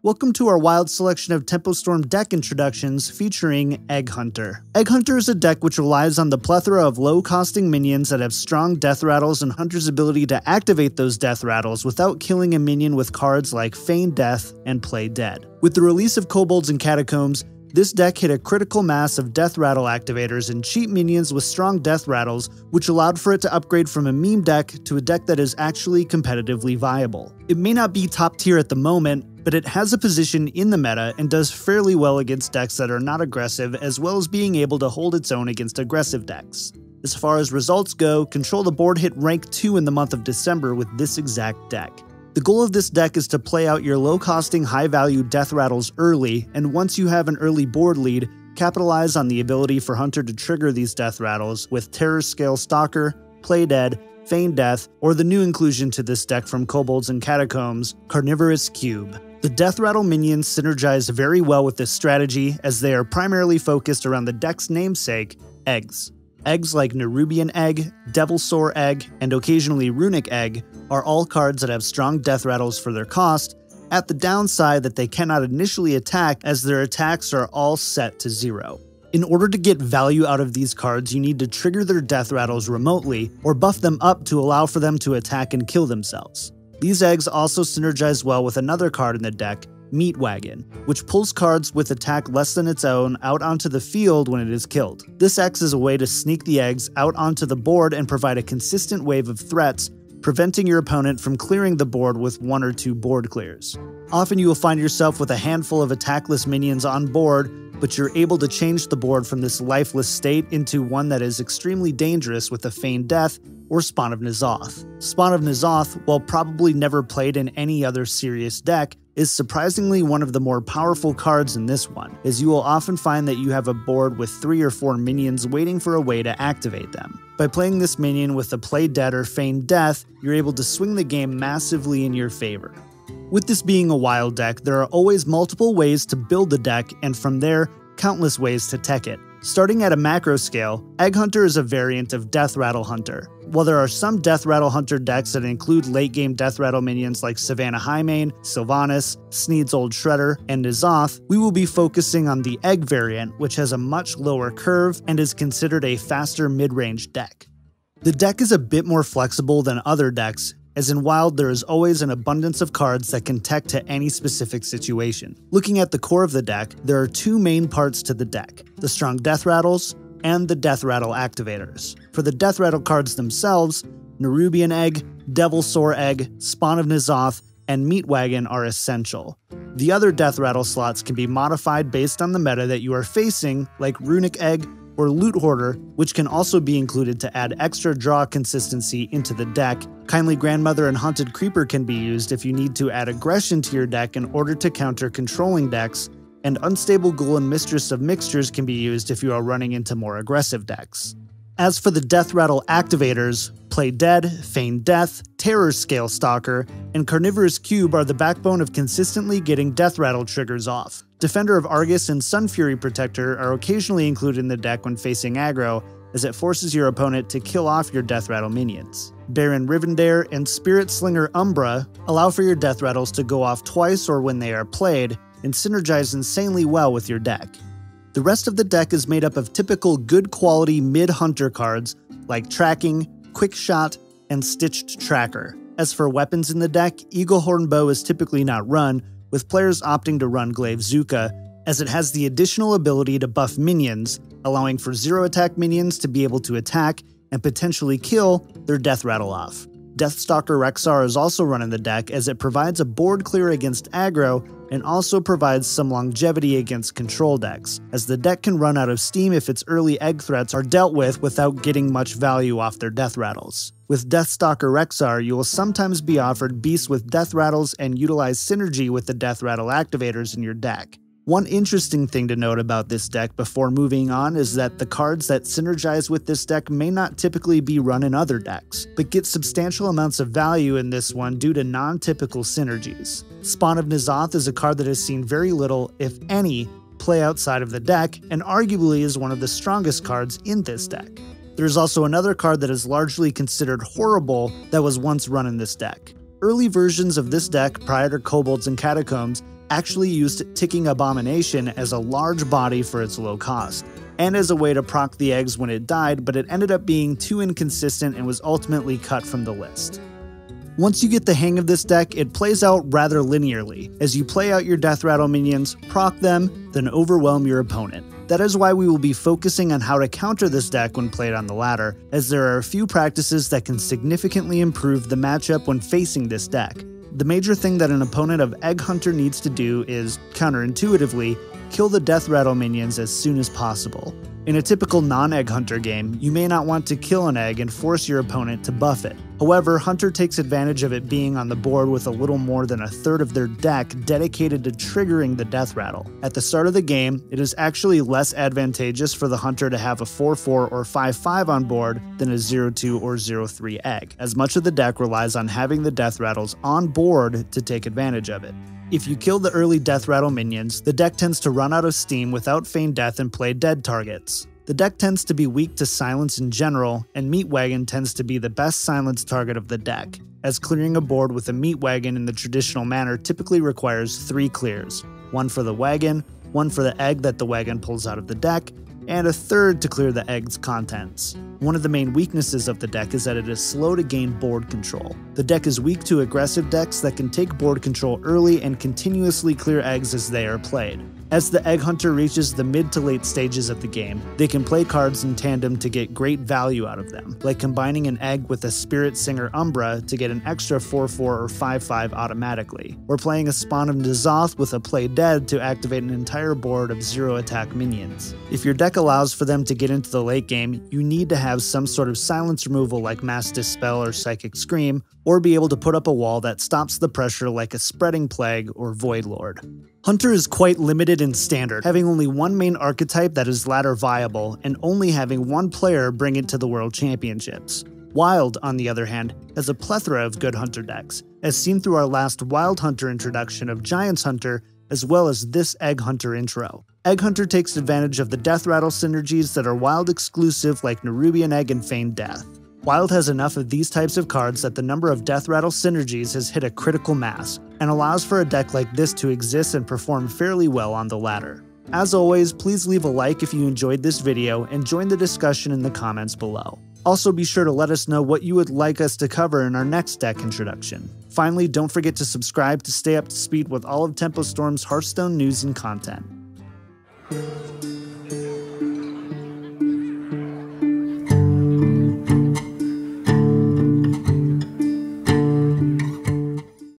Welcome to our wild selection of Tempo Storm deck introductions featuring Egg Hunter. Egg Hunter is a deck which relies on the plethora of low-costing minions that have strong death rattles and Hunter's ability to activate those death rattles without killing a minion with cards like Feign Death and Play Dead. With the release of Kobolds and Catacombs, this deck hit a critical mass of death rattle activators and cheap minions with strong death rattles, which allowed for it to upgrade from a meme deck to a deck that is actually competitively viable. It may not be top tier at the moment, but it has a position in the meta and does fairly well against decks that are not aggressive, as well as being able to hold its own against aggressive decks. As far as results go, Control the Board hit rank 2 in the month of December with this exact deck. The goal of this deck is to play out your low-costing, high-value death rattles early, and once you have an early board lead, capitalize on the ability for Hunter to trigger these death rattles with Terror Scale Stalker, Play Dead, Feign Death, or the new inclusion to this deck from Kobolds and Catacombs, Carnivorous Cube. The death rattle minions synergize very well with this strategy, as they are primarily focused around the deck's namesake, eggs. Eggs like Nerubian Egg, Devilsaur Egg, and occasionally Runic Egg are all cards that have strong death rattles for their cost, at the downside that they cannot initially attack as their attacks are all set to 0. In order to get value out of these cards, you need to trigger their death rattles remotely, or buff them up to allow for them to attack and kill themselves. These eggs also synergize well with another card in the deck, Meat Wagon, which pulls cards with attack less than its own out onto the field when it is killed. This acts as a way to sneak the eggs out onto the board and provide a consistent wave of threats, preventing your opponent from clearing the board with 1 or 2 board clears. Often you will find yourself with a handful of attackless minions on board, but you're able to change the board from this lifeless state into one that is extremely dangerous with a Feign Death or Spawn of N'Zoth. Spawn of N'Zoth, while probably never played in any other serious deck, is surprisingly one of the more powerful cards in this one, as you will often find that you have a board with 3 or 4 minions waiting for a way to activate them. By playing this minion with a Play Dead or Feign Death, you're able to swing the game massively in your favor. With this being a wild deck, there are always multiple ways to build the deck, and from there, countless ways to tech it. Starting at a macro scale, Egg Hunter is a variant of Death Rattle Hunter. While there are some Death Rattle Hunter decks that include late-game Death Rattle minions like Savannah Highmane, Sylvanas, Sneed's Old Shredder, and N'Zoth, we will be focusing on the Egg variant, which has a much lower curve and is considered a faster mid-range deck. The deck is a bit more flexible than other decks, as in Wild there is always an abundance of cards that can tech to any specific situation. Looking at the core of the deck, there are 2 main parts to the deck, the strong death rattles and the death rattle activators. For the death rattle cards themselves, Nerubian Egg, Devilsaur Egg, Spawn of N'Zoth, and Meat Wagon are essential. The other death rattle slots can be modified based on the meta that you are facing, like Runic Egg or Loot Hoarder, which can also be included to add extra draw consistency into the deck. Kindly Grandmother and Haunted Creeper can be used if you need to add aggression to your deck in order to counter controlling decks, and Unstable Ghoul and Mistress of Mixtures can be used if you are running into more aggressive decks. As for the Death Rattle activators, Play Dead, Feign Death, Terror Scale Stalker, and Carnivorous Cube are the backbone of consistently getting Death Rattle triggers off. Defender of Argus and Sun Fury Protector are occasionally included in the deck when facing aggro, as it forces your opponent to kill off your Death Rattle minions. Baron Rivendare and Spirit Slinger Umbra allow for your Death Rattles to go off twice or when they are played, and synergize insanely well with your deck. The rest of the deck is made up of typical good quality mid-hunter cards like Tracking, Quick Shot, and Stitched Tracker. As for weapons in the deck, Eaglehorn Bow is typically not run, with players opting to run Glaive Zuka, as it has the additional ability to buff minions, allowing for 0 attack minions to be able to attack and potentially kill their death rattle off. Deathstalker Rexar is also run in the deck, as it provides a board clear against aggro and also provides some longevity against control decks, as the deck can run out of steam if its early egg threats are dealt with without getting much value off their death rattles. With Deathstalker Rexar, you will sometimes be offered beasts with death rattles and utilize synergy with the death rattle activators in your deck. One interesting thing to note about this deck before moving on is that the cards that synergize with this deck may not typically be run in other decks, but get substantial amounts of value in this one due to non-typical synergies. Spawn of N'Zoth is a card that has seen very little, if any, play outside of the deck, and arguably is one of the strongest cards in this deck. There's also another card that is largely considered horrible that was once run in this deck. Early versions of this deck prior to Kobolds and Catacombs actually used Ticking Abomination as a large body for its low cost, and as a way to proc the eggs when it died, but it ended up being too inconsistent and was ultimately cut from the list. Once you get the hang of this deck, it plays out rather linearly, as you play out your Death Rattle minions, proc them, then overwhelm your opponent. That is why we will be focusing on how to counter this deck when played on the ladder, as there are a few practices that can significantly improve the matchup when facing this deck. The major thing that an opponent of Egg Hunter needs to do is, counterintuitively, kill the Death Rattle minions as soon as possible. In a typical non-Egg Hunter game, you may not want to kill an egg and force your opponent to buff it. However, Hunter takes advantage of it being on the board with a little more than a third of their deck dedicated to triggering the Death Rattle. At the start of the game, it is actually less advantageous for the Hunter to have a 4-4 or 5-5 on board than a 0-2 or 0-3 egg, as much of the deck relies on having the Death Rattles on board to take advantage of it. If you kill the early Death Rattle minions, the deck tends to run out of steam without Feign Death and play dead targets. The deck tends to be weak to silence in general, and Meat Wagon tends to be the best silence target of the deck, as clearing a board with a Meat Wagon in the traditional manner typically requires 3 clears, one for the wagon, one for the egg that the wagon pulls out of the deck, and a third to clear the egg's contents. One of the main weaknesses of the deck is that it is slow to gain board control. The deck is weak to aggressive decks that can take board control early and continuously clear eggs as they are played. As the Egg Hunter reaches the mid to late stages of the game, they can play cards in tandem to get great value out of them, like combining an egg with a Spirit Singer Umbra to get an extra 4-4 or 5-5 automatically, or playing a Spawn of N'Zoth with a Play Dead to activate an entire board of 0 attack minions. If your deck allows for them to get into the late game, you need to have some sort of silence removal like Mass Dispel or Psychic Scream, or be able to put up a wall that stops the pressure like a Spreading Plague or Void Lord. Hunter is quite limited in standard, having only one main archetype that is ladder viable, and only having one player bring it to the World Championships. Wild, on the other hand, has a plethora of good Hunter decks, as seen through our last Wild Hunter introduction of Giants Hunter, as well as this Egg Hunter intro. Egg Hunter takes advantage of the Death Rattle synergies that are Wild exclusive like Nerubian Egg and Feign Death. Wild has enough of these types of cards that the number of Death Rattle synergies has hit a critical mass, and allows for a deck like this to exist and perform fairly well on the ladder. As always, please leave a like if you enjoyed this video and join the discussion in the comments below. Also be sure to let us know what you would like us to cover in our next deck introduction. Finally, don't forget to subscribe to stay up to speed with all of Tempo Storm's Hearthstone news and content.